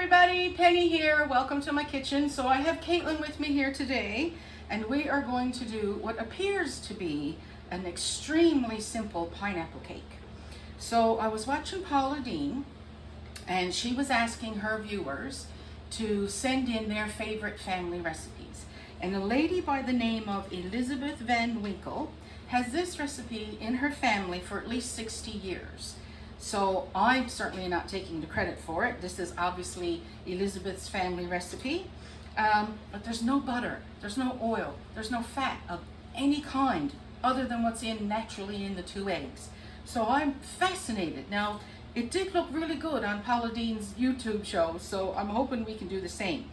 everybody, Penny here. Welcome to my kitchen. So I have Caitlin with me here today, and we are going to do what appears to be an extremely simple pineapple cake. So I was watching Paula Deen, and she was asking her viewers to send in their favorite family recipes. And a lady by the name of Elizabeth Van Winkle has this recipe in her family for at least 60 years. So I'm certainly not taking the credit for it. This is obviously Elizabeth's family recipe, but there's no butter, there's no oil, there's no fat of any kind other than what's naturally in the 2 eggs. So I'm fascinated. Now, it did look really good on Paula Deen's YouTube show, so I'm hoping we can do the same.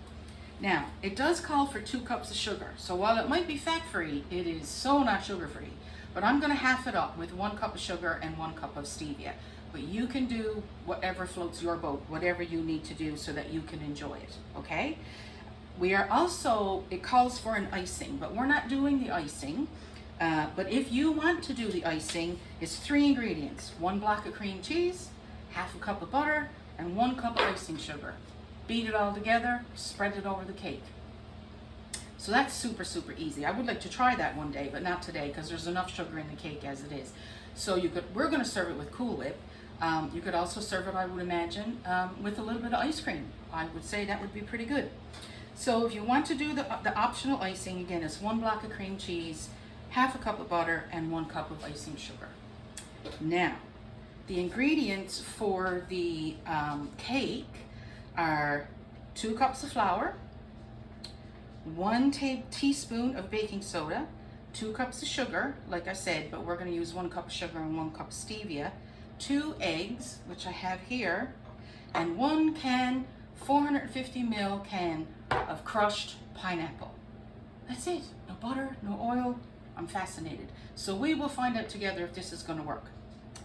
Now, it does call for 2 cups of sugar. So while it might be fat-free, it is so not sugar-free. But I'm gonna half it up with 1 cup of sugar and 1 cup of stevia. But you can do whatever floats your boat, whatever you need to do so that you can enjoy it, okay? We are also, it calls for an icing, but we're not doing the icing. But if you want to do the icing, it's 3 ingredients. 1 block of cream cheese, half a cup of butter, and 1 cup of icing sugar. Beat it all together, spread it over the cake. So that's super, super easy. I would like to try that one day, but not today because there's enough sugar in the cake as it is. So we're gonna serve it with Cool Whip. You could also serve it, I would imagine, with a little bit of ice cream. I would say that would be pretty good. So if you want to do the optional icing, again, it's 1 block of cream cheese, half a cup of butter, and 1 cup of icing sugar. Now, the ingredients for the cake are 2 cups of flour, 1 teaspoon of baking soda, 2 cups of sugar, like I said, but we're going to use 1 cup of sugar and 1 cup of stevia, 2 eggs, which I have here, and 1 can, 450 ml can of crushed pineapple. That's it. No butter, no oil. I'm fascinated. So we will find out together if this is going to work.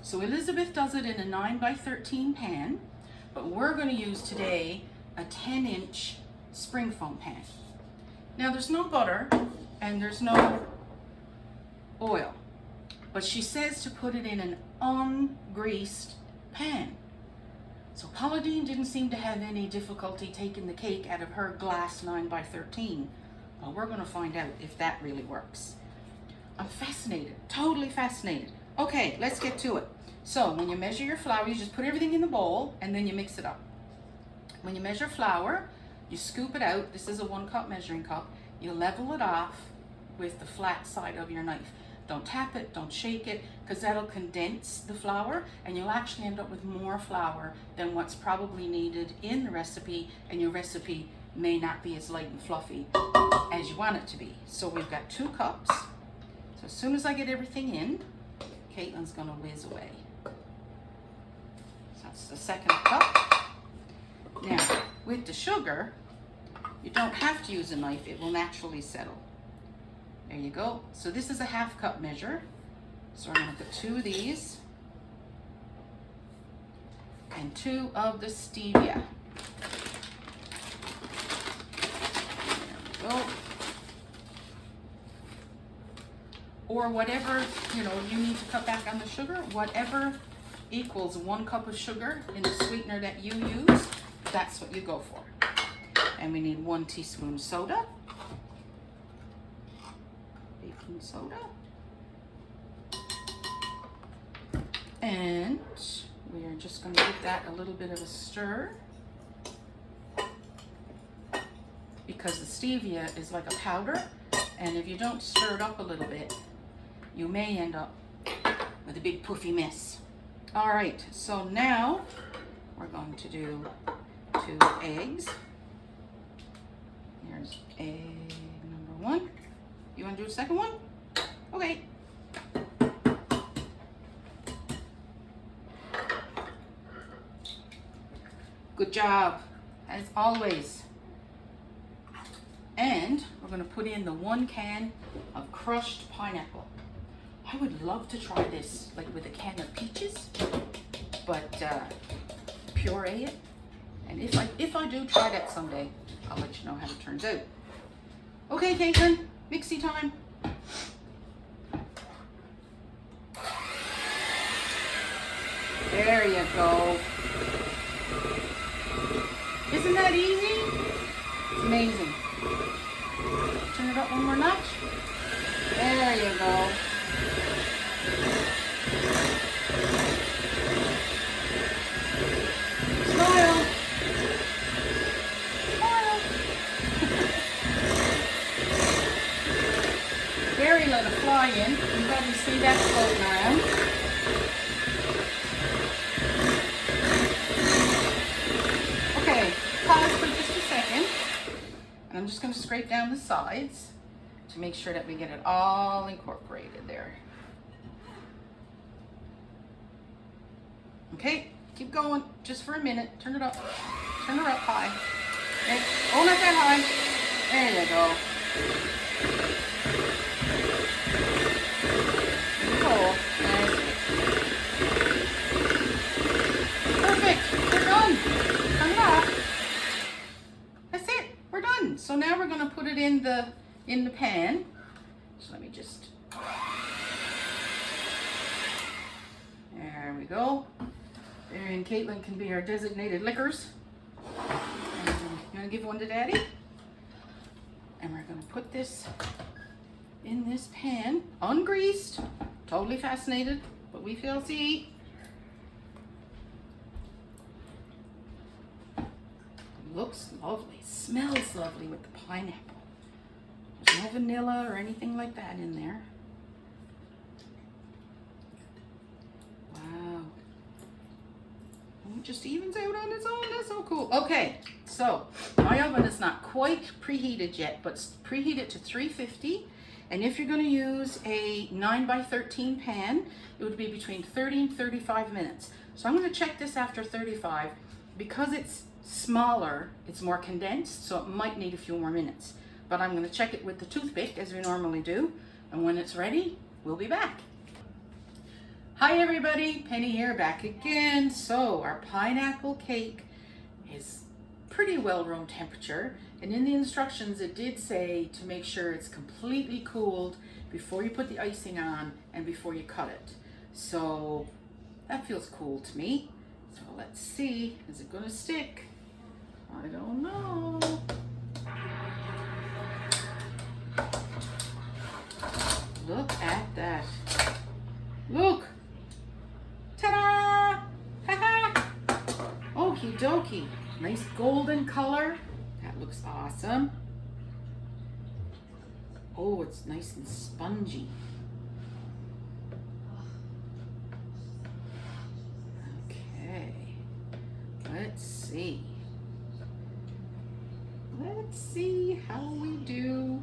So Elizabeth does it in a 9 by 13 pan, but we're going to use today a 10-inch spring foam pan. Now there's no butter and there's no oil, but she says to put it in an ungreased pan. So Paula Deen didn't seem to have any difficulty taking the cake out of her glass 9 by 13. Well, we're going to find out if that really works. I'm fascinated, totally fascinated. Okay, let's get to it. So when you measure your flour, you just put everything in the bowl and then you mix it up. When you measure flour, you scoop it out. This is a 1 cup measuring cup. You level it off with the flat side of your knife. Don't tap it, don't shake it, because that'll condense the flour and you'll actually end up with more flour than what's probably needed in the recipe, and your recipe may not be as light and fluffy as you want it to be. So we've got 2 cups. So as soon as I get everything in, Caitlin's gonna whiz away. So that's the 2nd cup. Now, with the sugar, you don't have to use a knife, it will naturally settle. There you go. So this is a half cup measure. So we're going to put 2 of these and 2 of the stevia. There we go. Or whatever, you need to cut back on the sugar, whatever equals 1 cup of sugar in the sweetener that you use, that's what you go for. And we need 1 teaspoon soda. Baking soda, and we are just going to give that a little bit of a stir because the stevia is like a powder, and if you don't stir it up a little bit, you may end up with a big puffy mess. All right, so now we're going to do 2 eggs. Here's egg number 1. You want to do the 2nd one? Okay. Good job, as always. And we're going to put in the 1 can of crushed pineapple. I would love to try this, like with a can of peaches, but puree it. And if I do try that someday, I'll let you know how it turns out. Okay, Caitlin. Mixie time. There you go. Isn't that easy? It's amazing. Turn it up one more notch. There you go. Smile. Smile. Gary let a fly in. You can probably see that floating around. Okay, pause for just a second. And I'm just going to scrape down the sides to make sure that we get it all incorporated there. Okay, keep going just for a minute. Turn it up. Turn her up high. Okay. Oh, not that high. There you go. Cool. Perfect. We're done. Turn it off. That's it. We're done. So now we're going to put it in the pan. So let me just. There we go. Barry and Caitlin can be our designated lickers. And I'm going to give one to Daddy. And we're going to put this in this pan, ungreased, totally fascinated, but we shall see. Looks lovely, smells lovely with the pineapple. There's no vanilla or anything like that in there. Wow. It just evens out on its own. That's so cool. Okay, so my oven is not quite preheated yet, but preheat it to 350. And if you're going to use a 9x13 pan, it would be between 30 and 35 minutes. So I'm going to check this after 35. Because it's smaller, it's more condensed, so it might need a few more minutes. But I'm going to check it with the toothpick as we normally do. And when it's ready, we'll be back. Hi everybody, Penny here, back again. So our pineapple cake is pretty well room temperature, and in the instructions it did say to make sure it's completely cooled before you put the icing on and before you cut it. So that feels cool to me. So let's see, is it gonna stick? I don't know. Look at that. Look. Ta-da! Ha-ha! Okie dokie. Nice golden color. That looks awesome. Oh, it's nice and spongy. Okay. Let's see. Let's see how we do.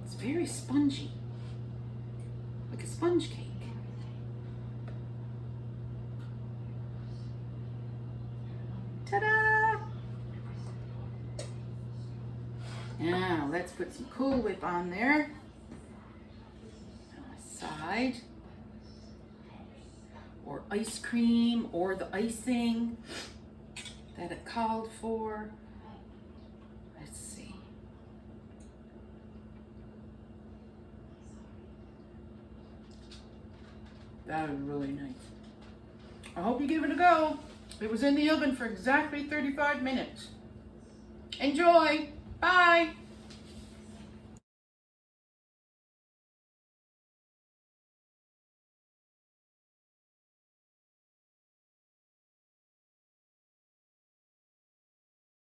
It's very spongy. Like a sponge cake. Ta-da! Now let's put some Cool Whip on there. On the side. Or ice cream, or the icing that it called for. Let's see. That is really nice. I hope you give it a go. It was in the oven for exactly 35 minutes. Enjoy. Bye.